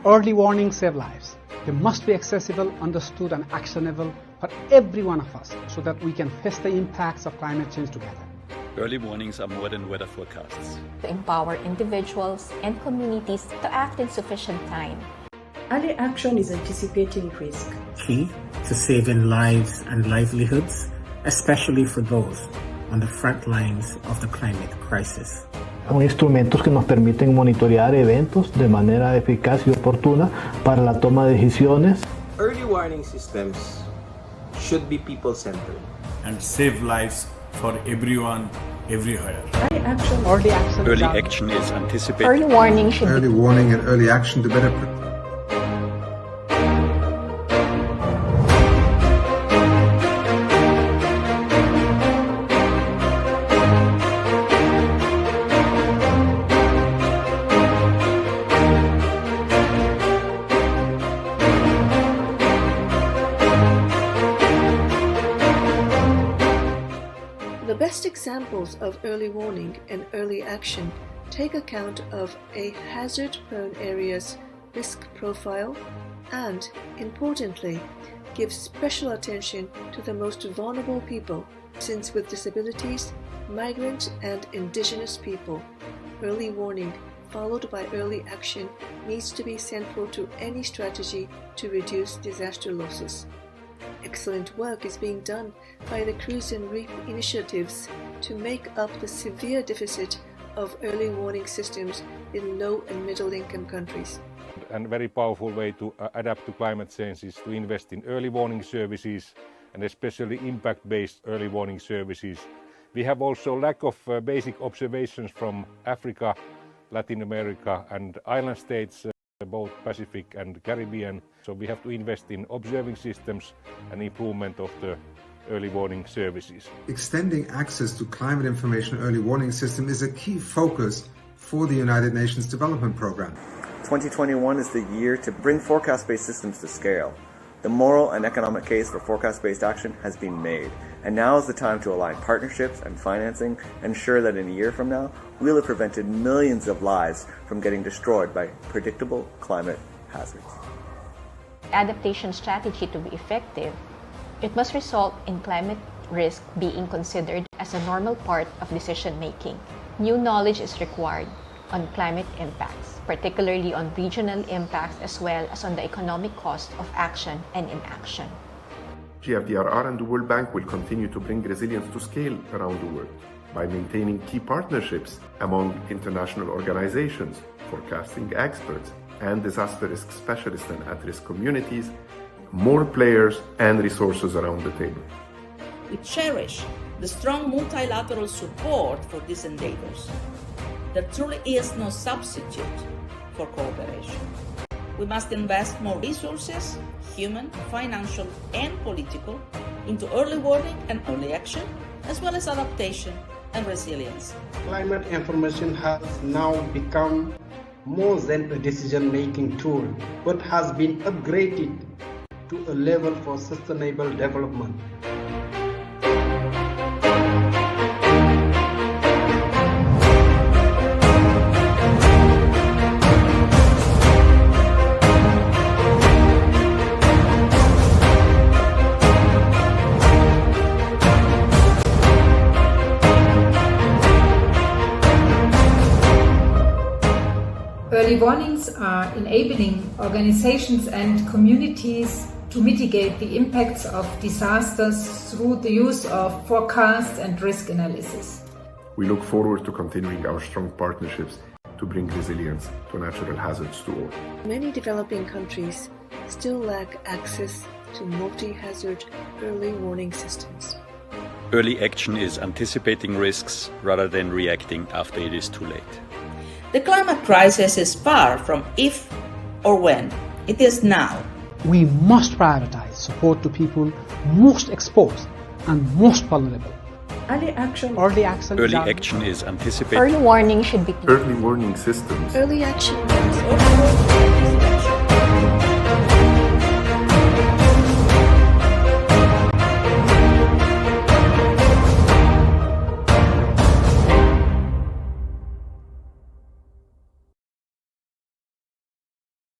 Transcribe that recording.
Early warnings save lives. They must be accessible, understood, and actionable for every one of us so that we can face the impacts of climate change together. Early warnings are more than weather forecasts. To empower individuals and communities to act in sufficient time. Early action is anticipating risk. Key to saving lives and livelihoods, especially for those on the front lines of the climate crisis. Son instrumentos que nos permiten monitorear eventos de manera eficaz y oportuna para la toma de decisiones. Early warning systems should be people-centered and save lives for everyone, everywhere. Early action Is anticipating. Early warning should Early warning and early action to better The best examples of early warning and early action take account of a hazard-prone area's risk profile and, importantly, give special attention to the most vulnerable people, since with disabilities, migrant and indigenous people, early warning followed by early action needs to be central to any strategy to reduce disaster losses. Excellent work is being done by the Cruise and Reap initiatives to make up the severe deficit of early warning systems in low and middle income countries. And a very powerful way to adapt to climate change is to invest in early warning services and especially impact-based early warning services. We have also lack of basic observations from Africa, Latin America and island states, both Pacific and Caribbean. So we have to invest in observing systems and improvement of the early warning services. Extending access to climate information early warning system is a key focus for the United Nations Development Programme. 2021 is the year to bring forecast-based systems to scale. The moral and economic case for forecast-based action has been made, and now is the time to align partnerships and financing, ensure that in a year from now, we'll have prevented millions of lives from getting destroyed by predictable climate hazards. adaptation strategy to be effective, it must result in climate risk being considered as a normal part of decision-making. New knowledge is required on climate impacts, particularly on regional impacts as well as on the economic cost of action and inaction. UNDRR and the World Bank will continue to bring resilience to scale around the world by maintaining key partnerships among international organizations, forecasting experts, and disaster risk specialists and at-risk communities, more players and resources around the table. We cherish the strong multilateral support for these endeavors. There truly is no substitute for cooperation. We must invest more resources, human, financial, and political, into early warning and early action, as well as adaptation and resilience. Climate information has now become more than a decision-making tool, but has been upgraded to a level for sustainable development. Early warnings are enabling organizations and communities to mitigate the impacts of disasters through the use of forecasts and risk analysis. We look forward to continuing our strong partnerships to bring resilience to natural hazards to all. Many developing countries still lack access to multi-hazard early warning systems. Early action is anticipating risks rather than reacting after it is too late. The climate crisis is far from if or when. It is now. We must prioritize support to people most exposed and most vulnerable. Early action. Early action. Early action is anticipating. Early warning should be. Early warning systems. Early action.